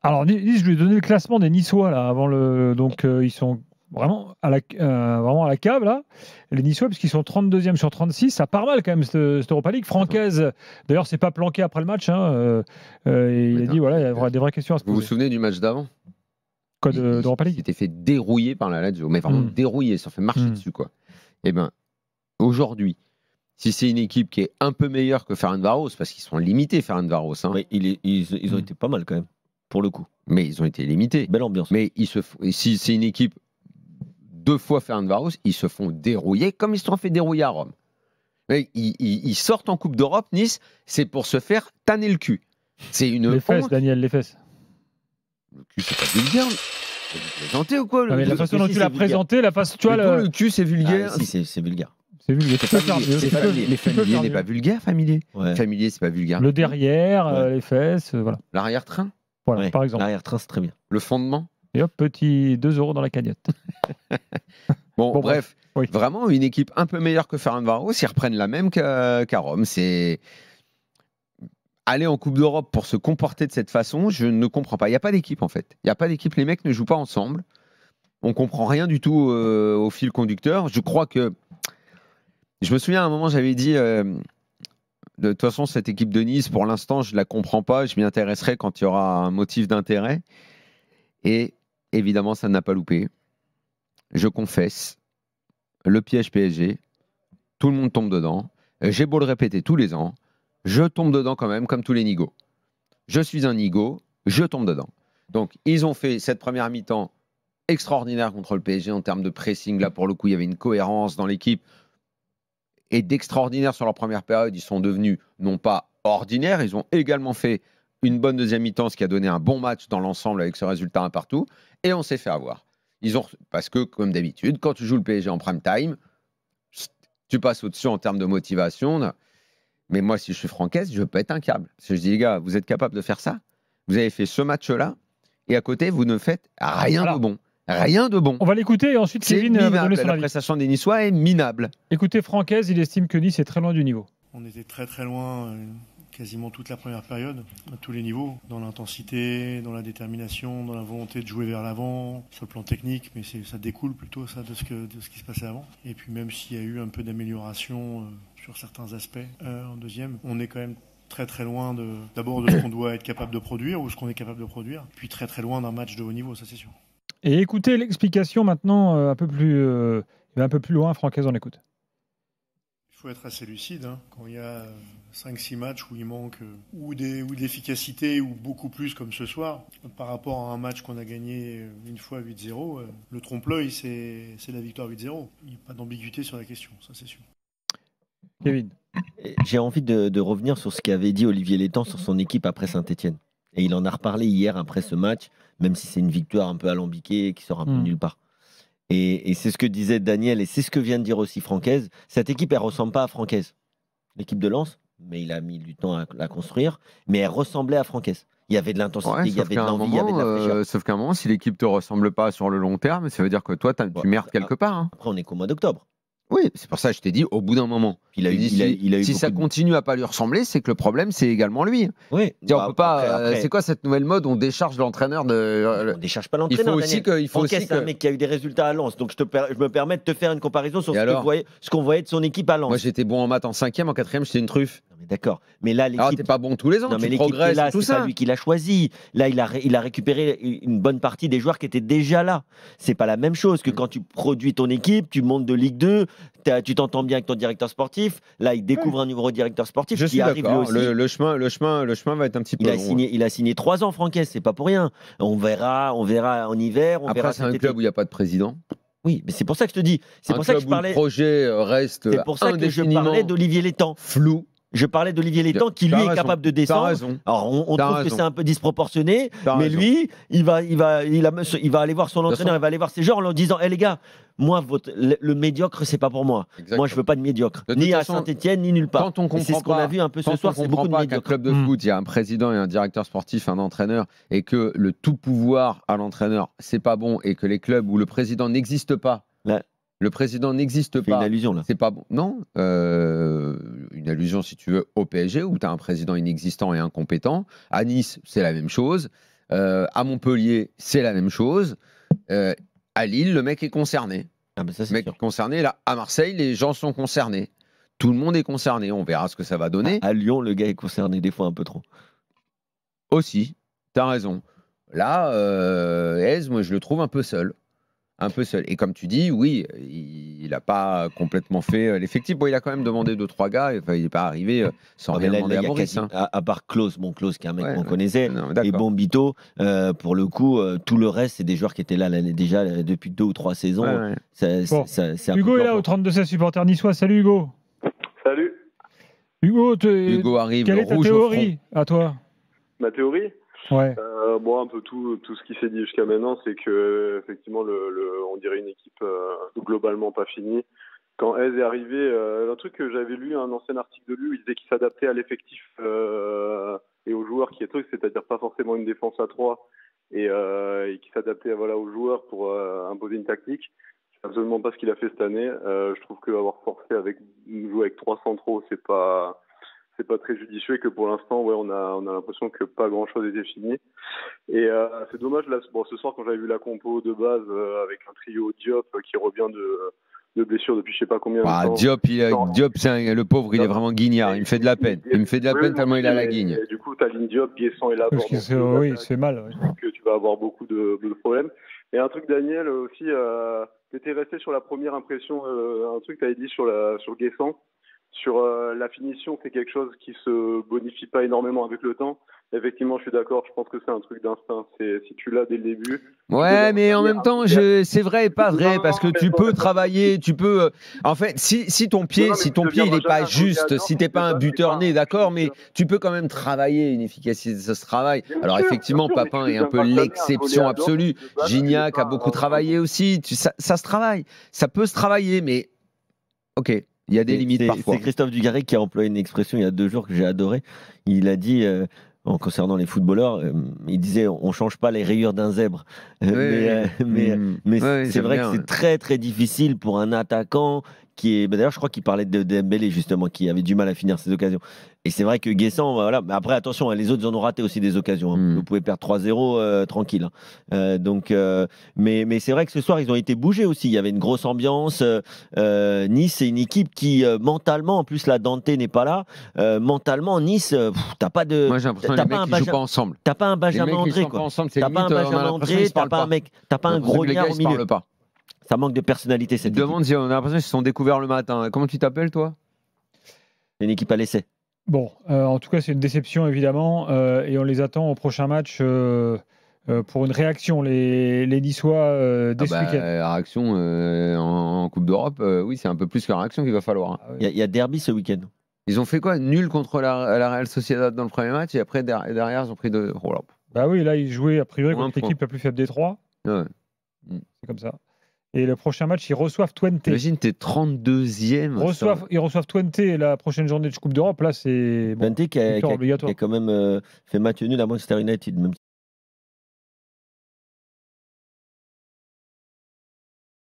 Alors, Nice, je lui ai donné le classement des Niçois là avant le. Donc, ils sont vraiment à la cave là. Les Niçois, puisqu'ils sont 32e sur 36, ça part mal quand même cette Europa League. Francaise, d'ailleurs, c'est pas planqué après le match. Il a dit voilà, il y a des vraies questions à se Vous vous poser. souvenez du match d'avant? Quoi d'Europa Il League? s'était fait dérouiller par la Lazio, mais vraiment dérouiller, ça fait marcher dessus quoi. Eh ben, aujourd'hui, si c'est une équipe qui est un peu meilleure que Ferencváros, parce qu'ils sont limités Ferencváros, hein, Oui, ils ont été pas mal quand même, pour le coup. mais ils ont été limités. Belle ambiance. Mais et si c'est une équipe 2 fois Ferencváros, ils se font dérouiller comme ils se sont fait dérouiller à Rome. Mais ils sortent en Coupe d'Europe, Nice, c'est pour se faire tanner le cul. C'est une Les fesses, honte. Daniel, les fesses. Le cul, c'est pas vulgaire. Vous plaisantez ou quoi? La façon dont tu l'as présenté, la façon, tu vois, le cul, c'est vulgaire. Ah, si, c'est vulgaire. c'est vulgaire. Tu peux faire mieux. C'est familier. Mais familier n'est pas vulgaire, familier. Ouais. Familier, c'est pas vulgaire. Le derrière, Ouais. les fesses, voilà. L'arrière-train, Voilà, Ouais, par exemple. l'arrière-train, c'est très bien. le fondement. Et hop, petit 2 € dans la cagnotte. Bon, bref, oui. vraiment une équipe un peu meilleure que Ferencváros, ils reprennent la même qu'à Rome. C'est aller en Coupe d'Europe pour se comporter de cette façon, je ne comprends pas. Il n'y a pas d'équipe en fait. Il n'y a pas d'équipe, les mecs ne jouent pas ensemble. On comprend rien du tout au fil conducteur. Je crois que je me souviens à un moment j'avais dit de toute façon cette équipe de Nice pour l'instant je la comprends pas. Je m'y intéresserai quand il y aura un motif d'intérêt. Et évidemment ça n'a pas loupé. Je confesse, le piège PSG, tout le monde tombe dedans. J'ai beau le répéter tous les ans, je tombe dedans quand même, comme tous les nigauds. Je suis un nigaud, je tombe dedans. Donc, ils ont fait cette première mi-temps extraordinaire contre le PSG en termes de pressing. Là, pour le coup, il y avait une cohérence dans l'équipe. Et d'extraordinaire sur leur première période, ils sont devenus non pas ordinaires, ils ont également fait une bonne deuxième mi-temps, ce qui a donné un bon match dans l'ensemble avec ce résultat un partout. Et on s'est fait avoir. Parce que, comme d'habitude, quand tu joues le PSG en prime time, tu passes au-dessus en termes de motivation. Mais moi, si je suis Francaise, je pète un câble. Parce que je dis, les gars, vous êtes capables de faire ça? Vous avez fait ce match-là, et à côté, vous ne faites rien de bon. Rien de bon. On va l'écouter et ensuite C'est Kevin va minable. donner son La avis. prestation des Niçois est minable. Écoutez, Francaise, il estime que Nice est très loin du niveau. On était très très loin quasiment toute la première période, à tous les niveaux, dans l'intensité, dans la détermination, dans la volonté de jouer vers l'avant, sur le plan technique, mais ça découle plutôt ça de ce qui se passait avant. Et puis même s'il y a eu un peu d'amélioration sur certains aspects en deuxième, on est quand même très très loin d'abord de ce qu'on doit être capable de produire ou ce qu'on est capable de produire, puis très très loin d'un match de haut niveau, ça c'est sûr. Et écoutez l'explication maintenant un peu plus loin, Francaise, on écoute. Il faut être assez lucide. Quand il y a 5-6 matchs où il manque ou de l'efficacité ou beaucoup plus comme ce soir, par rapport à un match qu'on a gagné une fois 8-0, le trompe-l'œil, c'est la victoire 8-0. Il n'y a pas d'ambiguïté sur la question, ça c'est sûr. Kevin. J'ai envie de revenir sur ce qu'avait dit Olivier Létang sur son équipe après Saint-Etienne. Et il en a reparlé hier après ce match, même si c'est une victoire un peu alambiquée qui sort un peu nulle part. Et c'est ce que disait Daniel, et c'est ce que vient de dire aussi Francaise. Cette équipe, elle ne ressemble pas à Francaise. L'équipe de Lens, mais il a mis du temps à la construire, mais elle ressemblait à Francaise. Il y avait de l'intensité, il y avait de l'envie, il y avait de la fraîcheur. Sauf qu'à un moment, si l'équipe ne te ressemble pas sur le long terme, ça veut dire que toi, tu merdes quelque part. Après, on est qu'au mois d'octobre. Oui, c'est pour ça que je t'ai dit, au bout d'un moment. Si ça continue à pas lui ressembler, c'est que le problème, c'est également lui. Oui. On peut pas. C'est quoi cette nouvelle mode? On décharge l'entraîneur de. On décharge pas l'entraîneur. Il faut aussi c'est un mec qui a eu des résultats à Lens, donc je me permets de te faire une comparaison sur ce qu'on voyait de son équipe à Lens. Moi, j'étais bon en maths en 5e, en 4e, j'étais une truffe. D'accord. Mais là, l'équipe. Alors, t'es pas bon tous les ans. Non, mais tu progresses. Là, tout c'est ça. pas lui qui l'a choisi. Là, il a récupéré une bonne partie des joueurs qui étaient déjà là. C'est pas la même chose que quand tu produis ton équipe, tu montes de Ligue 2, tu t'entends bien avec ton directeur sportif. Là, il découvre un nouveau directeur sportif. Je suis d'accord. Le chemin va être un petit peu long. Il a signé 3 ans, Francaise. C'est pas pour rien. On verra en hiver. Après, c'est un club où il n'y a pas de président. Oui, mais c'est pour ça que je te dis. C'est pour ça que je parlais. Le projet reste. C'est pour ça que je parlais d'Olivier Létang. Flou. Je parlais d'Olivier Létang qui lui est capable de descendre. Alors on trouve que c'est un peu disproportionné, mais lui, il va aller voir son entraîneur, il va aller voir ses joueurs en leur disant les gars, moi le médiocre c'est pas pour moi. Exactement. Moi je veux pas de médiocre, ni à Saint-Etienne ni nulle part. C'est ce qu'on a vu un peu ce soir, c'est beaucoup de médiocre. Club de foot, il y a un président et un directeur sportif, un entraîneur, et que le tout pouvoir à l'entraîneur c'est pas bon, et que les clubs où le président n'existe pas. Le président n'existe pas. Une allusion là. C'est pas bon. Non, une allusion si tu veux au PSG où tu as un président inexistant et incompétent. À Nice, c'est la même chose. À Montpellier, c'est la même chose. À Lille, le mec est concerné. Ah bah ça, Le c'est mec sûr. est concerné. Là, à Marseille, les gens sont concernés. Tout le monde est concerné. On verra ce que ça va donner. À Lyon, le gars est concerné des fois un peu trop. Aussi, t'as raison. Là, Hez, moi, je le trouve un peu seul. Un peu seul. Et comme tu dis, oui, il n'a pas complètement fait l'effectif. Bon, il a quand même demandé 2-3 gars. Enfin, il n'est pas arrivé sans Ah, mais rien là, demander à il y a Maurice. quasi- à part Klose, Klose qui est un mec Ouais, qu'on ouais. connaissait, Non, et d'accord. Bombito, pour le coup, tout le reste, c'est des joueurs qui étaient là déjà depuis 2 ou 3 saisons. Ouais, ouais. Bon. C'est un Hugo peu est là au 32-16 supporter niçois. Salut Hugo. Salut. Hugo, Hugo arrive, quelle est ta rouge au front. théorie à toi? Ma théorie, Ouais. bon, un peu tout ce qui s'est dit jusqu'à maintenant, c'est que effectivement, on dirait une équipe globalement pas finie. Quand Hez est arrivé, un truc que j'avais lu, un ancien article de lui, où il disait qu'il s'adaptait à l'effectif et aux joueurs qui est truc, c'est-à-dire pas forcément une défense à 3 et qui s'adaptait aux joueurs pour imposer une tactique. C'est absolument pas ce qu'il a fait cette année. Je trouve qu'avoir forcé jouer avec 3 centraux, c'est pas très judicieux et que pour l'instant, on a l'impression que pas grand-chose était fini. Et c'est dommage, là, ce soir, quand j'avais vu la compo de base avec un trio Diop qui revient de blessure depuis je sais pas combien de temps. Diop, le pauvre, il est vraiment guignard. Il me fait de la peine. Il me fait de la peine tellement il a la guigne. Et du coup, tu as Diop, Guessant et Parce Laborde. que oui, il se fait mal. Ouais. Que tu vas avoir beaucoup de problèmes. Et un truc, Daniel, aussi, tu étais resté sur la première impression, un truc que tu avais dit sur Guessant. Sur la finition, c'est quelque chose qui se bonifie pas énormément avec le temps. Effectivement, je suis d'accord. Je pense que c'est un truc d'instinct. Si tu l'as dès le début. Ouais, mais en même temps, c'est vrai et pas vrai parce que tu peux travailler, tu peux. En fait, si ton pied, il n'est pas juste, si t'es pas un buteur né, d'accord, mais tu peux quand même travailler une efficacité de ce travail. Alors effectivement, Papin est un peu l'exception absolue. Gignac a beaucoup travaillé aussi. Ça se travaille, ça peut se travailler, mais ok. Il y a des limites parfois. C'est Christophe Dugarry qui a employé une expression il y a 2 jours que j'ai adoré. Il a dit, en concernant les footballeurs, il disait on change pas les rayures d'un zèbre. Mais c'est vrai que c'est très très difficile pour un attaquant qui est. D'ailleurs, je crois qu'il parlait de Dembélé justement, qui avait du mal à finir ses occasions. Et c'est vrai que Guessant, voilà. Mais après, attention, les autres, ils en ont raté aussi des occasions. Vous pouvez perdre 3-0 tranquille. Mais c'est vrai que ce soir, ils ont été bougés aussi. Il y avait une grosse ambiance. Nice, c'est une équipe qui, mentalement, en plus, la Dante n'est pas là. Mentalement, Nice, t'as pas de. Moi, j'ai l'impression que les mecs, ils jouent pas ensemble. T'as pas un Benjamin André, quoi. T'as pas un Benjamin André, t'as pas un Grognard au milieu. Ça manque de personnalité, cette équipe. Si on a l'impression qu'ils se sont découverts le matin. Comment tu t'appelles, toi? C'est une équipe à l'essai. Bon, en tout cas, c'est une déception, évidemment, et on les attend au prochain match pour une réaction, les Niçois, dès ce week-end. La réaction en Coupe d'Europe, oui, c'est un peu plus qu'une réaction qu'il va falloir. Hein. Ah, Il y a derby ce week-end. Ils ont fait quoi? Nul contre la Real Sociedad dans le premier match, et après, derrière, ils ont pris 2. Oh là. Bah oui, là, ils jouaient a priori contre point. l'équipe la plus faible des 3. Ouais. C'est comme ça. Et le prochain match, ils reçoivent Twente. Imagine, t'es 32e. Ils reçoivent Twente la prochaine journée de Coupe d'Europe. Là, c'est Twente qui a obligatoire. quand même fait match nul à Manchester United, même